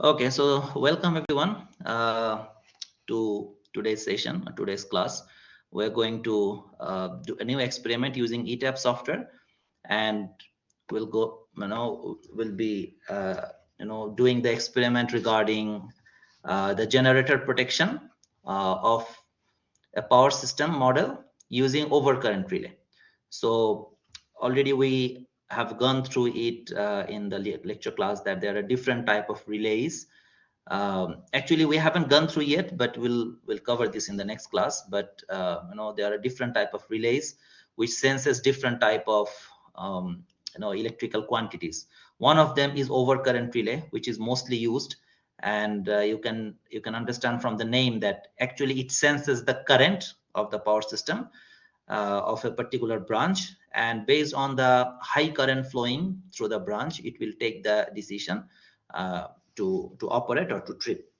Okay, so welcome everyone to today's session, today's class. We're going to do a new experiment using ETAP software, and we'll be doing the experiment regarding the generator protection of a power system model using overcurrent relay. So already we have gone through it in the lecture class that there are different type of relays. Actually, we haven't gone through yet, but we'll cover this in the next class. But there are different type of relays which senses different type of electrical quantities. One of them is overcurrent relay, which is mostly used, and you can understand from the name that actually it senses the current of the power system of a particular branch, and based on the high current flowing through the branch, it will take the decision to operate or to trip.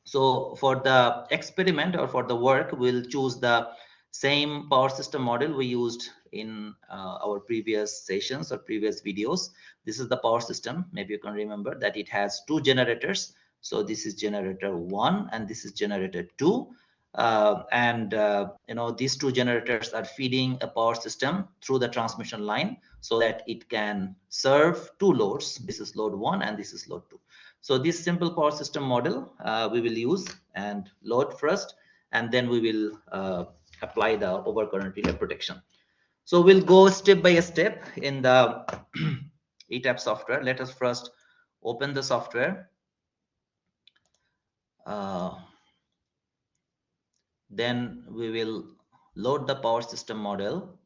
So for the experiment or for the work, we'll choose the same power system model we used in our previous sessions or previous videos. This is the power system. Maybe you can remember that it has two generators. So this is generator 1 and this is generator 2. These two generators are feeding a power system through the transmission line so that it can serve two loads. This is load 1 and this is load 2. So this simple power system model we will use and load first, and then we will apply the overcurrent relay protection. So we'll go step by step in the ETAP software. Let us first open the software. Then we will load the power system model.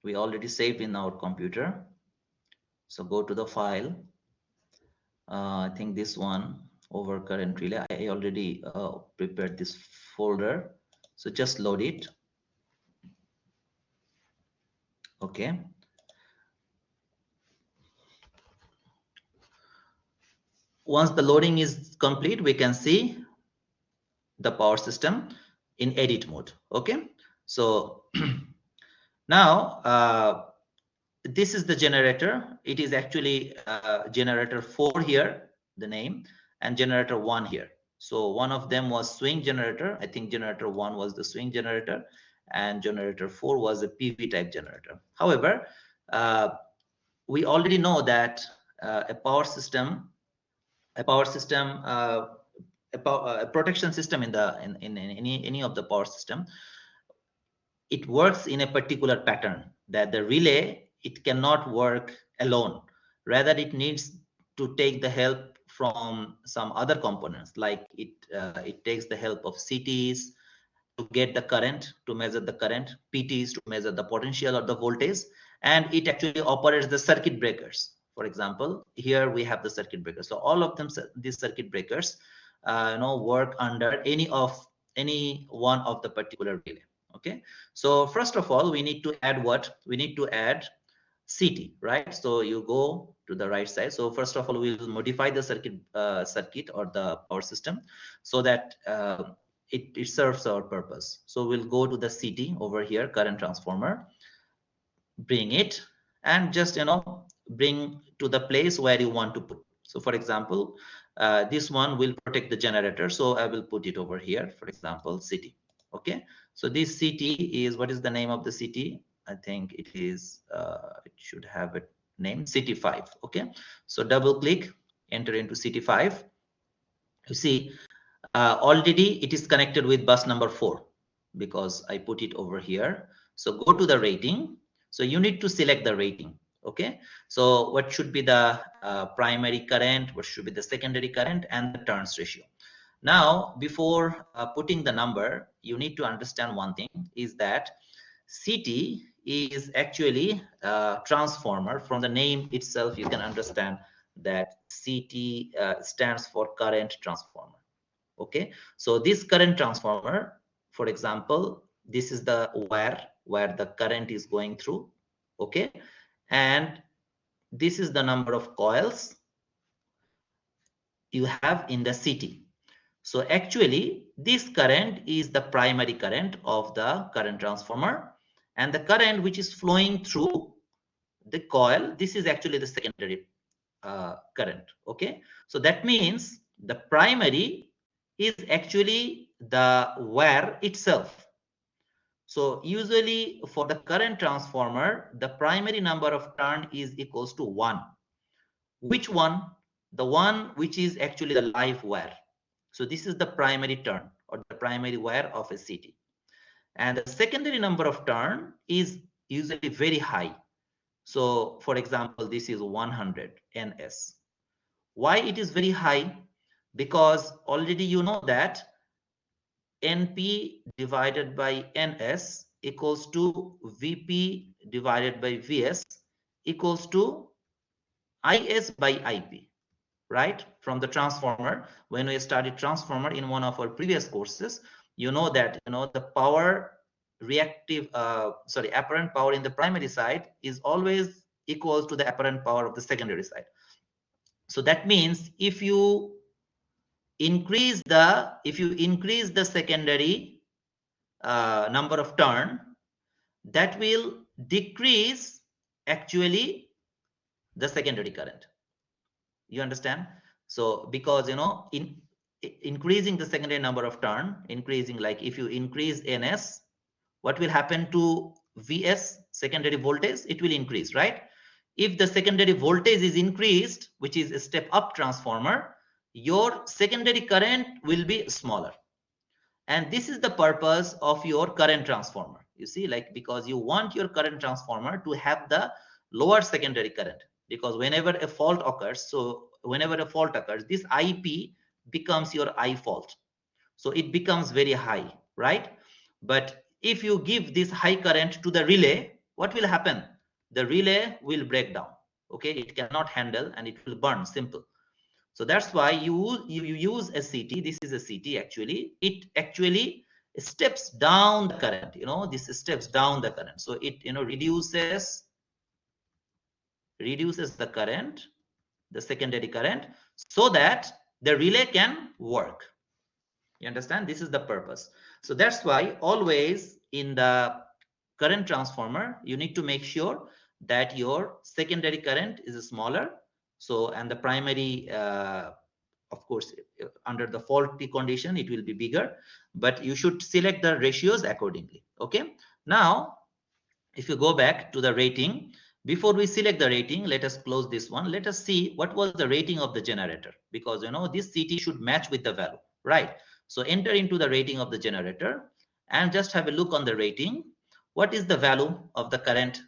We already saved in our computer. So go to the file. I think this one, overcurrent relay. I already prepared this folder. So just load it. Okay. Once the loading is complete, we can see the power system in edit mode. Okay. So now this is the generator. It is actually generator 4 here, the name, and generator 1 here. So one of them was swing generator. I think generator 1 was the swing generator, and generator 4 was a PV type generator. However, we already know that a protection system in any of the power system, it works in a particular pattern, that the relay, it cannot work alone. Rather, it needs to take the help from some other components, like it takes the help of CTs to get the current, to measure the current, PTs to measure the potential or the voltage, and it actually operates the circuit breakers. For example, here we have the circuit breakers. So all of them, these circuit breakers, work under any one of the particular relay. Okay, so first of all, we need to add what? We need to add CT, right? So you go to the right side. So first of all, we will modify the circuit or the power system so that it serves our purpose. So we'll go to the CT over here, current transformer, bring it, and just bring to the place where you want to put. So for example, this one will protect the generator, so I will put it over here, for example, CT. Okay, so this CT is, what is the name of the CT? I think it is it should have a name, CT5. Okay, so double click, enter into CT5. You see already it is connected with bus number 4 because I put it over here. So go to the rating. So you need to select the rating. Okay, so what should be the primary current, what should be the secondary current, and the turns ratio. Now, before putting the number, you need to understand one thing, is that CT is actually a transformer. From the name itself, you can understand that CT stands for current transformer. Okay, so this current transformer, for example, this is the wire where the current is going through. Okay, and this is the number of coils you have in the CT. So actually, this current is the primary current of the current transformer, and the current which is flowing through the coil, this is actually the secondary current. Okay, so that means The primary is actually the wire itself. So usually for the current transformer, the primary number of turn is equals to 1. Which one? The one which is actually the live wire. So this is the primary turn or the primary wire of a CT. And the secondary number of turn is usually very high. So for example, this is 100 ns. Why it is very high? Because already you know that NP divided by NS equals to VP divided by VS equals to IS by IP, right? From the transformer, when we studied transformer in one of our previous courses, you know that the power apparent power in the primary side is always equal to the apparent power of the secondary side. So that means if you increase the secondary number of turn, that will decrease actually the secondary current. You understand? So because in increasing the secondary number of turn, increasing, like if you increase NS, what will happen to VS, secondary voltage? It will increase, right? If the secondary voltage is increased, which is a step up transformer, your secondary current will be smaller. And this is the purpose of your current transformer. You see, like, because you want your current transformer to have the lower secondary current, because whenever a fault occurs, this IP becomes your I fault. So it becomes very high, right? But if you give this high current to the relay, what will happen? The relay will break down. Okay, it cannot handle and it will burn, simple. So that's why you use a CT. This is a CT actually. It actually steps down the current. This steps down the current. So it reduces the current, the secondary current, so that the relay can work. You understand? This is the purpose. So that's why always in the current transformer, you need to make sure that your secondary current is smaller. So, and the primary, of course, under the faulty condition, it will be bigger, but you should select the ratios accordingly. Okay. Now, if you go back to the rating, before we select the rating, let us close this one. Let us see what was the rating of the generator, because this CT should match with the value, right? So enter into the rating of the generator and just have a look on the rating. What is the value of the current?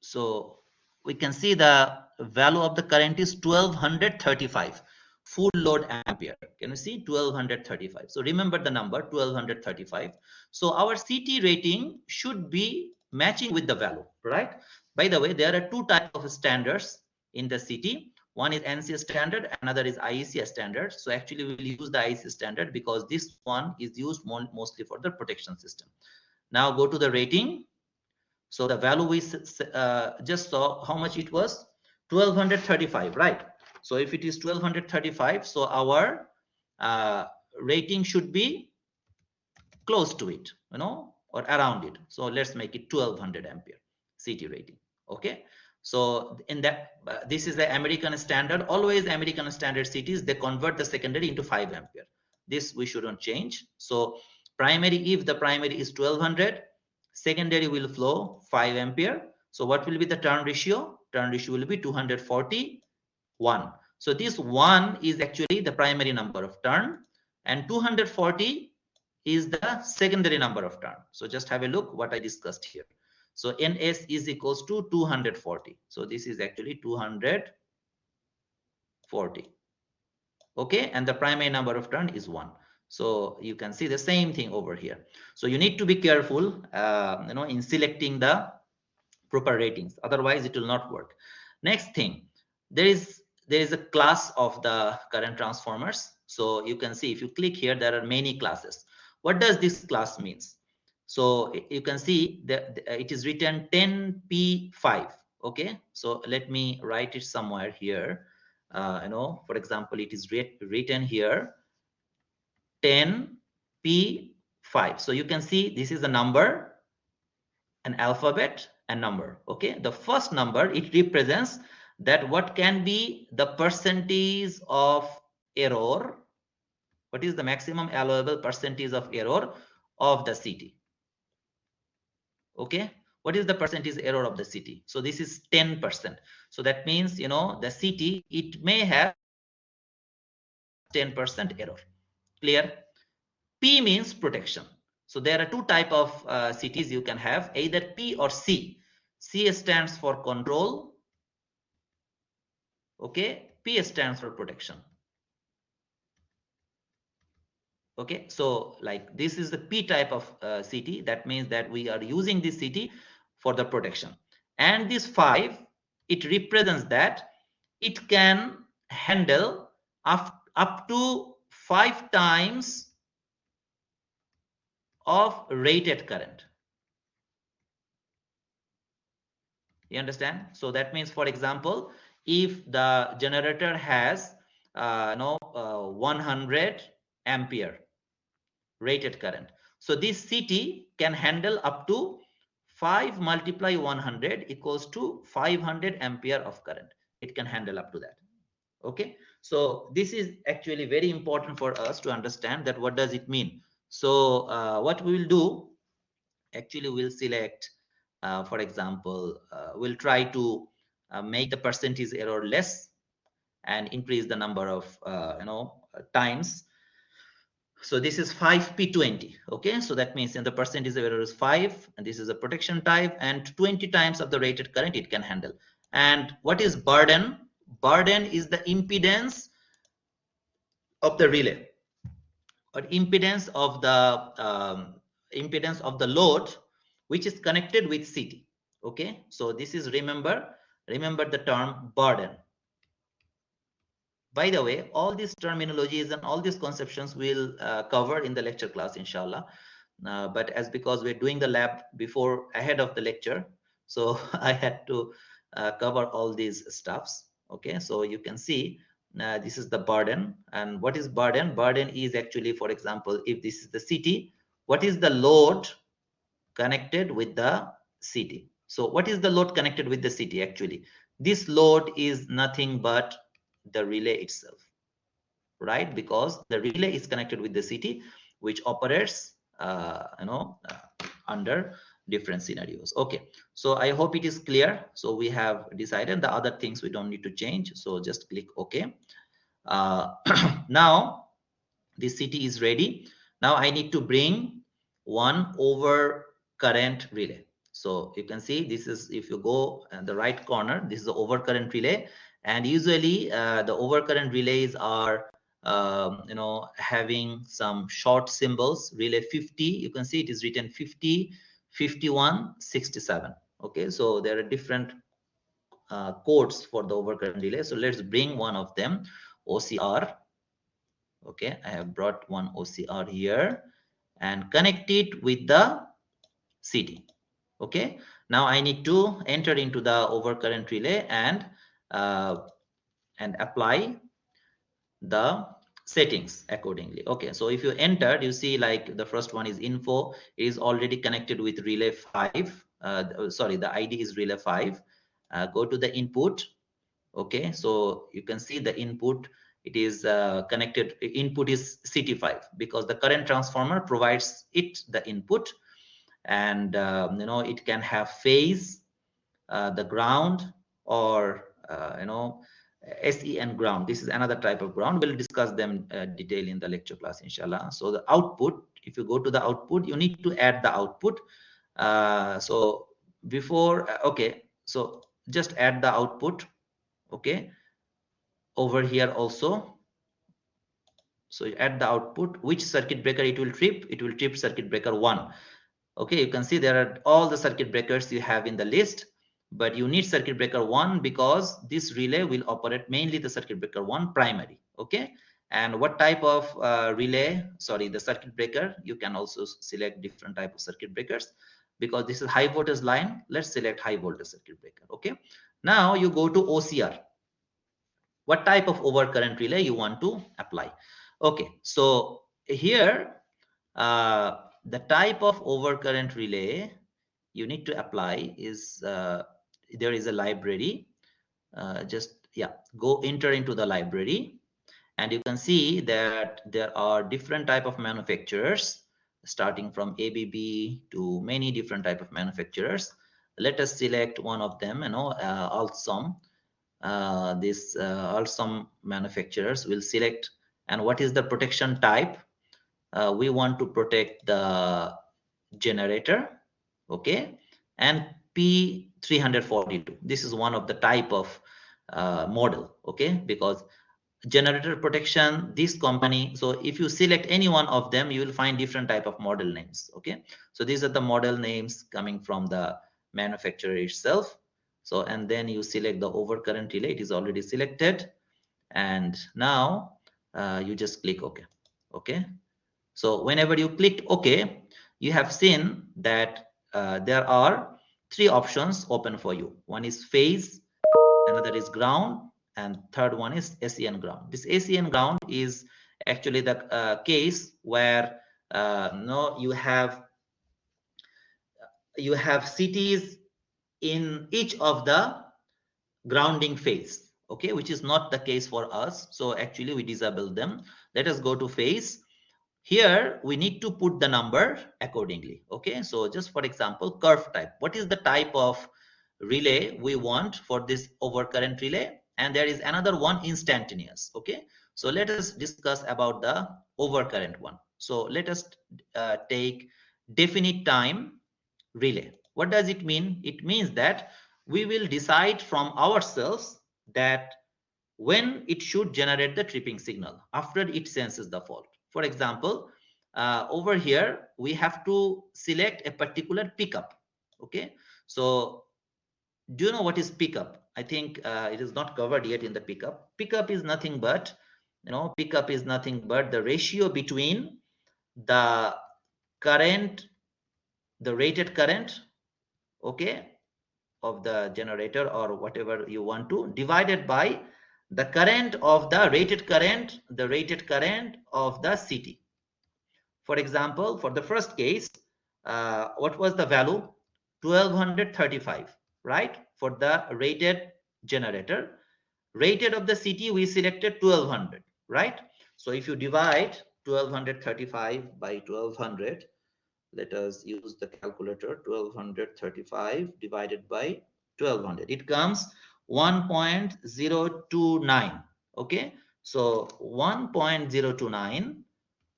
So we can see the value of the current is 1235 full load ampere. Can you see 1235? So remember the number 1235. So our CT rating should be matching with the value, right? By the way, there are two types of standards in the CT. One is NC standard, another is IEC standard. So actually we will use the IEC standard because this one is used mostly for the protection system. Now go to the rating. So the value we just saw how much it was, 1235, right? So if it is 1235, so our rating should be close to it, or around it. So let's make it 1200 ampere CT rating. Okay. So in that, this is the American standard. Always American standard CTs, they convert the secondary into 5 ampere. This we shouldn't change. So primary, if the primary is 1200, secondary will flow 5 ampere. So what will be the turn ratio? Turn ratio will be 241. So this 1 is actually the primary number of turn, and 240 is the secondary number of turn. So just have a look what I discussed here. So NS is equals to 240. So this is actually 240. Okay, and the primary number of turn is 1. So you can see the same thing over here. So you need to be careful, in selecting the proper ratings. Otherwise, it will not work. Next thing, there is a class of the current transformers. So you can see if you click here, there are many classes. What does this class means? So you can see that it is written 10P5. Okay, so let me write it somewhere here. For example, it is written here 10P5. So you can see this is a number, an alphabet, and number. Okay, the first number, it represents that what can be the percentage of error, what is the maximum allowable percentage of error of the CT. Okay, what is the percentage error of the CT? So this is 10%. So that means, you know, the CT, it may have 10% error. Clear? P means protection. So there are two type of CTs you can have, either P or C. C stands for control. Okay, P stands for protection. Okay, so like this is the P type of CT. That means that we are using this CT for the protection. And this 5, it represents that it can handle up to 5 times of rated current. You understand? So that means, for example, if the generator has 100 ampere rated current, so this CT can handle up to 5 multiply 100 equals to 500 ampere of current. It can handle up to that. Okay, so this is actually very important for us to understand that what does it mean. So what we will do, actually we'll select for example, we'll try to make the percentage error less and increase the number of times. So this is 5p20. Okay, so that means in the percentage error is 5, and this is a protection type, and 20 times of the rated current it can handle. And what is burden? Burden is the impedance of the relay, or impedance of the load which is connected with CT. Okay, so this is, remember the term burden. By the way, all these terminologies and all these conceptions we'll cover in the lecture class, inshallah. But as because we're doing the lab before ahead of the lecture, so I had to cover all these stuffs. Okay, so you can see this is the burden. And what is burden? Burden is actually, for example, if this is the CT, what is the load connected with the CT? So what is the load connected with the CT? Actually, this load is nothing but the relay itself, right? Because the relay is connected with the CT, which operates under different scenarios. Okay, so I hope it is clear. So we have decided the other things we don't need to change, so just click OK. Now this CT is ready. Now I need to bring one over current relay. So you can see this is, if you go in the right corner, this is the overcurrent relay. And usually the overcurrent relays are having some short symbols. Relay 50, you can see it is written 50, 51, 67. Okay, so there are different codes for the overcurrent relay. So let's bring one of them, OCR. Okay, I have brought one OCR here and connect it with the CT. Okay, now I need to enter into the overcurrent relay and apply the settings accordingly. Okay, so if you enter, you see like the first one is info, is already connected with relay 5. Sorry, the ID is relay 5. Go to the input. Okay, so you can see the input, it is connected, input is CT5 because the current transformer provides it the input. And it can have phase, the ground, or SE and ground. This is another type of ground. We'll discuss them detail in the lecture class, inshallah. So the output, if you go to the output, you need to add the output. So before, okay, so just add the output. Okay, over here also, so you add the output, which circuit breaker it will trip circuit breaker 1. Okay, you can see there are all the circuit breakers you have in the list, but you need circuit breaker 1 because this relay will operate mainly the circuit breaker 1 primary. Okay, and what type of relay, sorry, the circuit breaker, you can also select different type of circuit breakers. Because this is high voltage line, let's select high voltage circuit breaker. Okay, now you go to OCR. What type of overcurrent relay you want to apply? Okay, so here the type of overcurrent relay you need to apply is there is a library go enter into the library, and you can see that there are different type of manufacturers, starting from ABB to many different type of manufacturers. Let us select one of them, Alstom. This Alstom manufacturers will select, and what is the protection type? We want to protect the generator, okay, and P342. This is one of the type of model, okay, because generator protection, this company, so if you select any one of them, you will find different type of model names, okay. So these are the model names coming from the manufacturer itself. So, and then you select the overcurrent relay, it is already selected, and now you just click OK. Okay, so whenever you click OK, you have seen that there are three options open for you. One is phase, another is ground, and third one is ACN ground. This ACN ground is actually the case where no, you have cities in each of the grounding phase, okay, which is not the case for us. So actually we disable them. Let us go to phase. Here we need to put the number accordingly, okay. So just for example, curve type, what is the type of relay we want for this overcurrent relay? And there is another one, instantaneous, okay. So let us discuss about the overcurrent one. So let us take definite time relay. What does it mean? It means that we will decide from ourselves that when it should generate the tripping signal after it senses the fault. For example, over here we have to select a particular pickup, okay. So do you know what is pickup? I think it is not covered yet in the pickup. Pickup is nothing but, pickup is nothing but the ratio between the current, the rated current, okay, of the generator or whatever you want to, divided by the current of the rated current, of the city. For example, for the first case, what was the value? 1235, right? For the rated generator. Rated of the city, we selected 1200, right? So if you divide 1235 by 1200, let us use the calculator. 1235 divided by 1200, it comes 1.029, okay. So 1.029,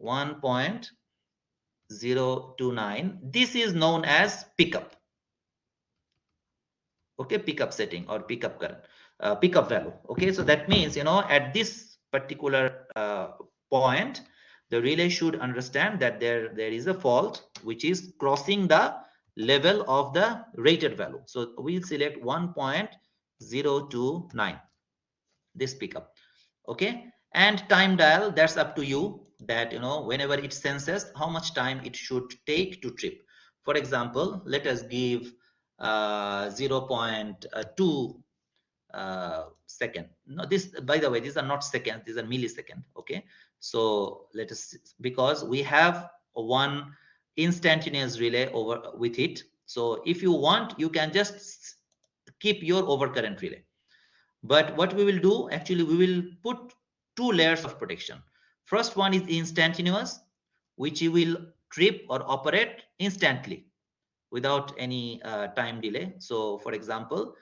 1.029, this is known as pickup, okay, pickup setting or pickup current, pickup value, okay. So that means, at this particular point, the relay should understand that there is a fault which is crossing the level of the rated value. So we'll select 1.029, this pickup, okay. And time dial, that's up to you, that whenever it senses how much time it should take to trip. For example, let us give 0.2 second. No, this, by the way, these are not seconds, these are millisecond, okay. So let us, because we have one instantaneous relay over with it, so if you want, you can just keep your overcurrent relay. But what we will do, actually, we will put two layers of protection. First one is instantaneous, which you will trip or operate instantly without any time delay. So for example,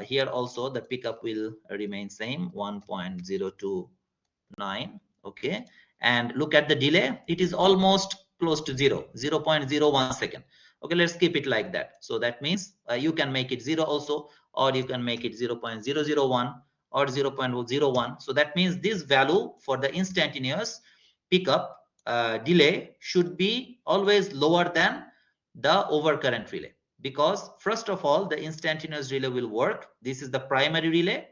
here also the pickup will remain same, 1.029, okay. And look at the delay, it is almost close to 0.01 second, okay. Let's keep it like that. So that means you can make it 0 also, or you can make it 0.001 or 0.01. So that means this value for the instantaneous pickup delay should be always lower than the overcurrent relay, because first of all, the instantaneous relay will work. This is the primary relay,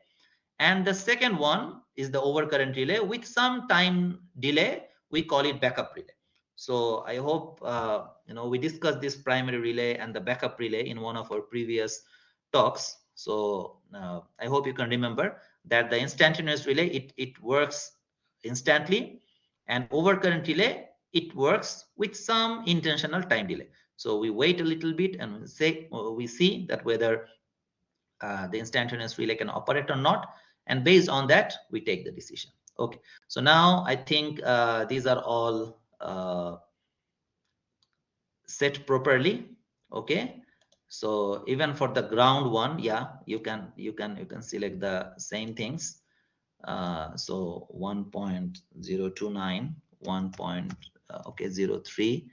and the second one is the overcurrent relay with some time delay, we call it backup relay. So I hope we discussed this primary relay and the backup relay in one of our previous talks. So I hope you can remember that the instantaneous relay, it works instantly, and overcurrent relay, it works with some intentional time delay. So we wait a little bit and we see that whether the instantaneous relay can operate or not, and based on that we take the decision. Okay, so now I think these are all set properly. Okay, so even for the ground one, yeah, you can select the same things. So 1.029, 1.03,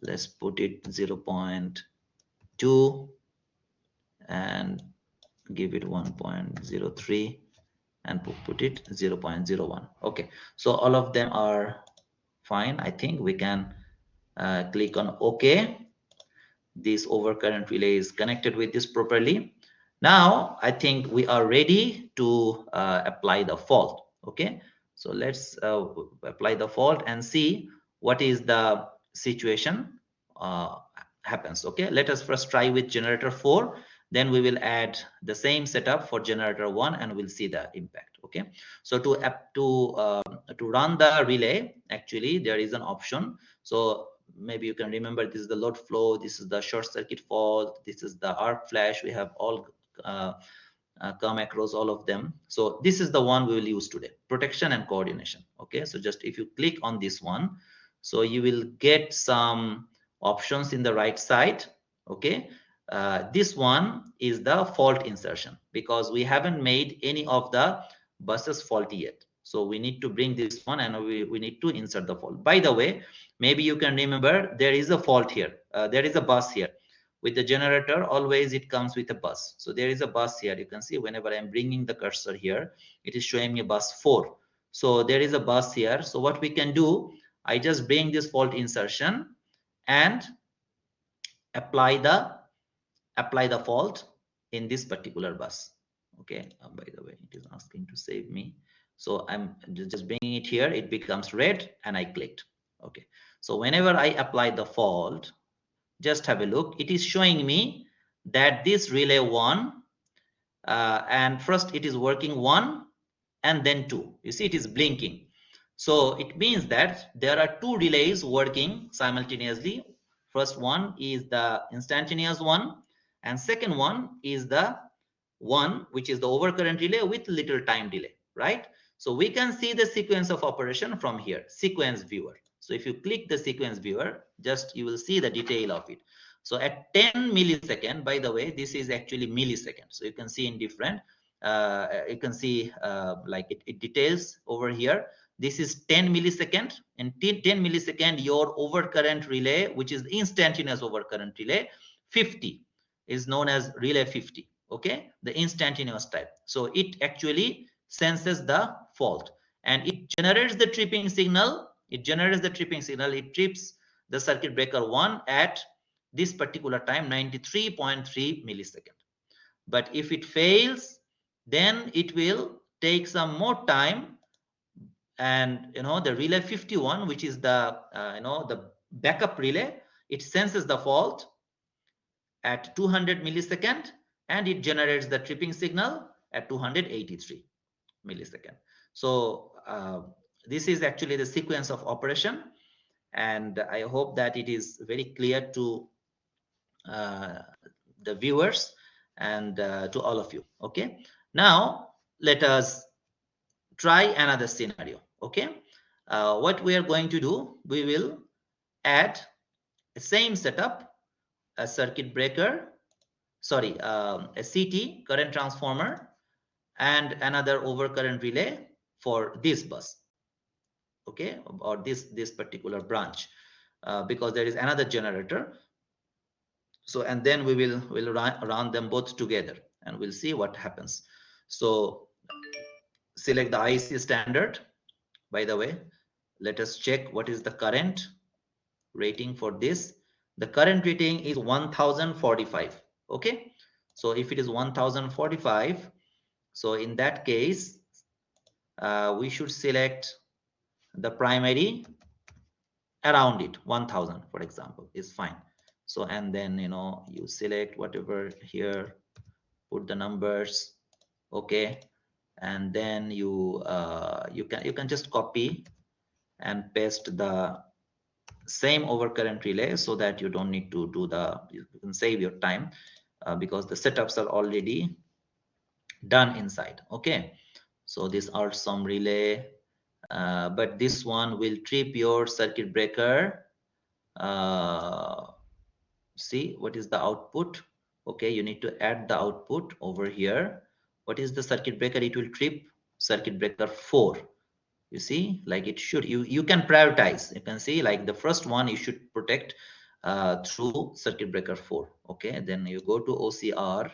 let's put it 0.2 and give it 1.03 and put it 0.01. Okay, so all of them are fine. I think we can click on OK. This overcurrent relay is connected with this properly. Now I think we are ready to apply the fault. Okay, so let's apply the fault and see what is the situation happens. Okay, let us first try with generator 4, then we will add the same setup for generator 1 and we'll see the impact. Okay, so to run the relay, actually there is an option. So maybe you can remember, this is the load flow, this is the short circuit fault, this is the arc flash. We have all come across all of them. So this is the one we will use today, protection and coordination. Okay, so just if you click on this one, so you will get some options in the right side. Okay, this one is the fault insertion, because we haven't made any of the buses faulty yet. So we need to bring this one and we need to insert the fault. By the way, maybe you can remember there is a fault here. There is a bus here. With the generator, always it comes with a bus. So there is a bus here. You can see whenever I'm bringing the cursor here, it is showing me bus 4. So there is a bus here. So what we can do, I just bring this fault insertion and apply the fault in this particular bus. Okay, by the way, it is asking to save me. So I'm just bringing it here. It becomes red and I clicked. Okay, so whenever I apply the fault, just have a look. It is showing me that this relay 1 and first it is working 1 and then 2. You see it is blinking. So it means that there are 2 relays working simultaneously. First one is the instantaneous one, and second one is the one which is the overcurrent relay with little time delay, right? So we can see the sequence of operation from here, sequence viewer. So if you click the sequence viewer, just you will see the detail of it. So at 10 millisecond, by the way, this is actually millisecond. So you can see in different, you can see like it details over here. This is 10 millisecond. In 10 millisecond, your overcurrent relay, which is instantaneous overcurrent relay, 50 is known as relay 50. Okay, the instantaneous type. So it actually senses the fault and it generates the tripping signal. It trips the circuit breaker 1 at this particular time, 93.3 millisecond. But if it fails, then it will take some more time, and the relay 51, which is the the backup relay, it senses the fault at 200 millisecond and it generates the tripping signal at 283 millisecond. So this is actually the sequence of operation, and I hope that it is very clear to the viewers and to all of you. Okay, now let us try another scenario. Okay, what we are going to do, we will add the same setup, a circuit breaker, sorry, a CT, current transformer, and another overcurrent relay for this bus. Okay, or this particular branch, because there is another generator. So and then we'll run them both together and we'll see what happens. So select the IC standard. By the way, let us check what is the current rating for this. The current rating is 1045. Okay, so if it is 1045, so in that case we should select the primary around it. 1000 for example is fine. So and then you select whatever here, put the numbers. Okay, and then you can just copy and paste the same overcurrent relay, so that you don't need to do you can save your time because the setups are already done inside. Okay, so this are some relay, but this one will trip your circuit breaker. See what is the output. Okay, you need to add the output over here. What is the circuit breaker? It will trip circuit breaker 4. You see, like it should, you can prioritize. You can see like the first one you should protect through circuit breaker 4. Okay, then you go to OCR,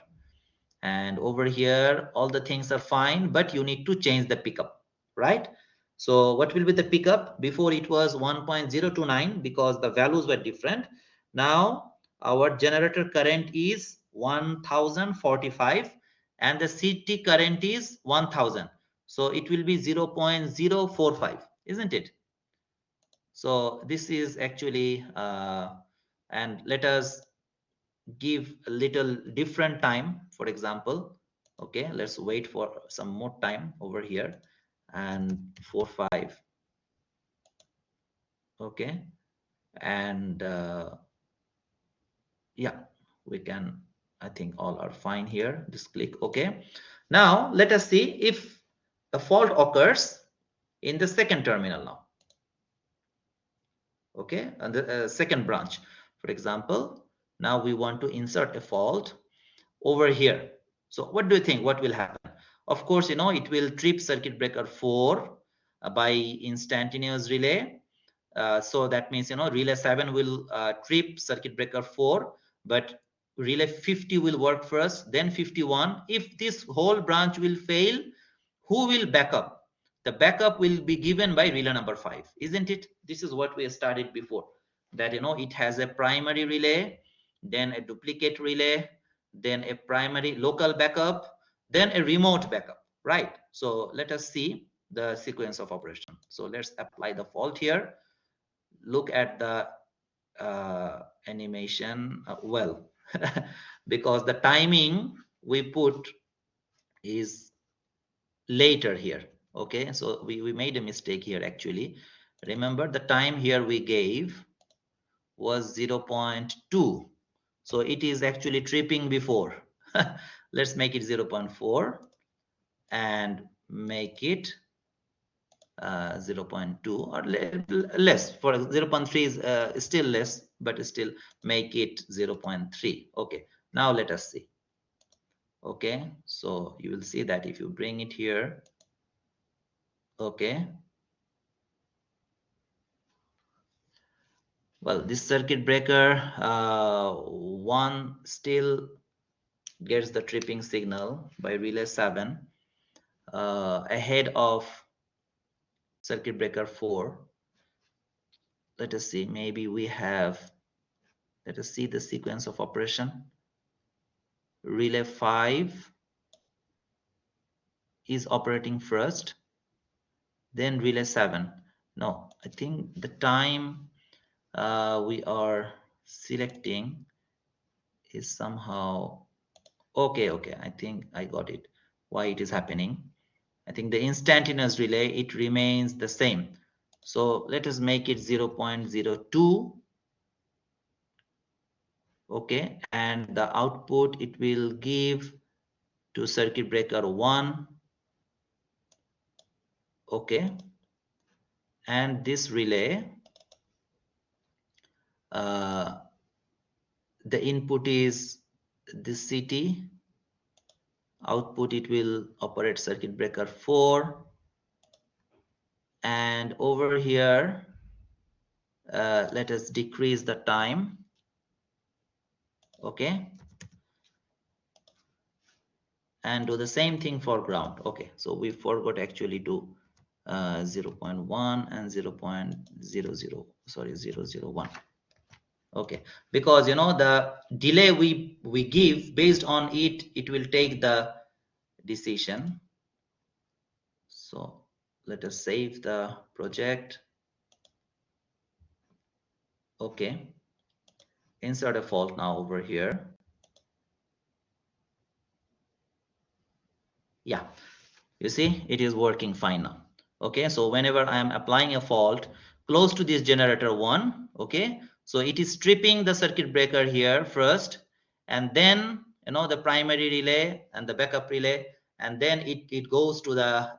and over here all the things are fine, but you need to change the pickup, right? So what will be the pickup? Before it was 1.029 because the values were different. Now our generator current is 1045 and the CT current is 1000, so it will be 0.045, isn't it? So this is actually and let us give a little different time, for example. Okay, let's wait for some more time over here, and 4.5. Okay, and yeah, we can, I think all are fine here. Just click OK. Now let us see if a fault occurs in the second terminal now. Okay, and the second branch, for example, now we want to insert a fault over here. So what do you think what will happen? Of course, you know, it will trip circuit breaker 4 by instantaneous relay. So that means, you know, relay 7 will trip circuit breaker 4, but relay 50 will work first, then 51. If this whole branch will fail, who will back up? The backup will be given by relay number 5, isn't it? This is what we studied before, that, you know, it has a primary relay, then a duplicate relay, then a primary local backup, then a remote backup, right? So let us see the sequence of operation. So let's apply the fault here. Look at the animation well, because the timing we put is later here. Okay, so we made a mistake here actually. Remember, the time here we gave was 0.2, so it is actually tripping before. Let's make it 0.4 and make it 0.2 or less. For 0.3 is still less, but still make it 0.3. Okay, now let us see. Okay, so you will see that if you bring it here, okay, well, this circuit breaker 1 still gets the tripping signal by relay 7 ahead of circuit breaker 4. Let us see, maybe we have, let us see the sequence of operation. Relay 5 is operating first, then relay 7. No, I think the time we are selecting is somehow okay. I think I got it, why it is happening. I think the instantaneous relay, it remains the same. So let us make it 0.02. Okay, and the output it will give to circuit breaker 1. Okay, and this relay the input is this CT, output it will operate circuit breaker 4, and over here let us decrease the time. Okay, and do the same thing for ground. Okay, so we forgot actually to 0.1 and 0.00, sorry, 001. Okay, because, you know, the delay we give, based on it will take the decision. So let us save the project. Okay, insert a fault now over here. Yeah, you see it is working fine now. Okay, so whenever I am applying a fault close to this generator 1, okay, so it is stripping the circuit breaker here first, and then, you know, the primary relay and the backup relay, and then it goes to the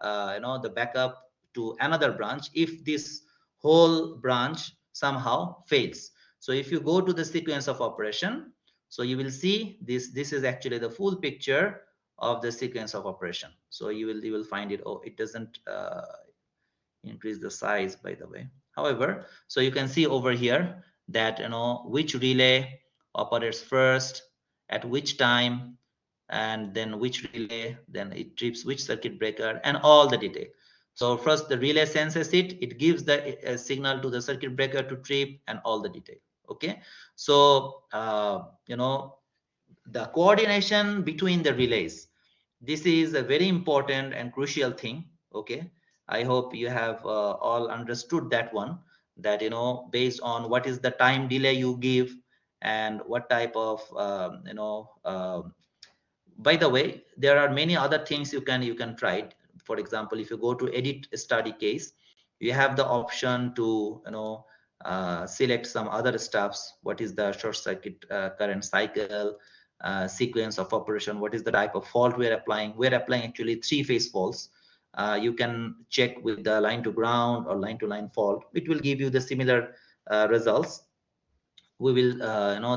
the backup to another branch if this whole branch somehow fails. So if you go to the sequence of operation, so you will see this is actually the full picture of the sequence of operation. So you will find it. Oh, it doesn't increase the size, by the way. However, so you can see over here that which relay operates first, at which time, and then which relay, then it trips which circuit breaker, and all the detail. So first the relay senses it gives the signal to the circuit breaker to trip, and all the detail. Okay, so the coordination between the relays, this is a very important and crucial thing. Okay, I hope you have all understood that one, that based on what is the time delay you give, and what type of by the way, there are many other things you can try. For example, if you go to edit study case, you have the option to select some other stuffs. What is the short circuit current cycle, sequence of operation, what is the type of fault we're applying actually three-phase faults. You can check with the line to ground or line to line fault. It will give you the similar results. We will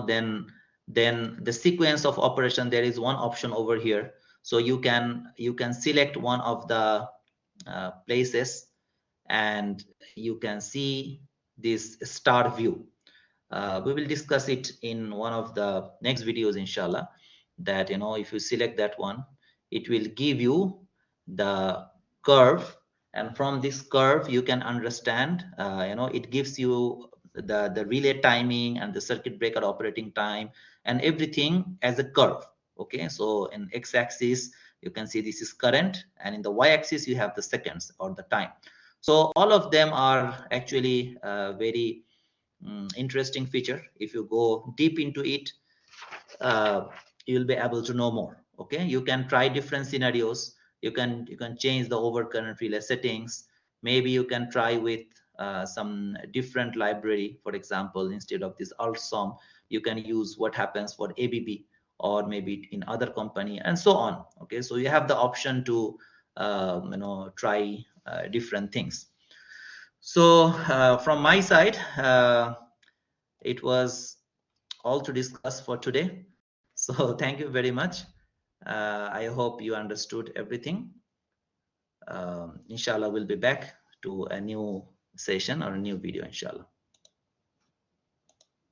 then the sequence of operation, there is one option over here. So you can select one of the places, and you can see this star view. We will discuss it in one of the next videos, inshallah, that if you select that one, it will give you the curve, and from this curve you can understand it gives you the relay timing and the circuit breaker operating time and everything as a curve. Okay, so in x-axis you can see this is current, and in the y-axis you have the seconds or the time. So all of them are actually very interesting feature. If you go deep into it, you'll be able to know more. Okay, you can try different scenarios. You can change the overcurrent relay settings. Maybe you can try with some different library. For example, instead of this AltSum, you can use what happens for ABB, or maybe in other company, and so on. Okay, so you have the option to try different things. So from my side, it was all to discuss for today. So thank you very much. I hope you understood everything. Inshallah, we'll be back to a new session or a new video, inshallah.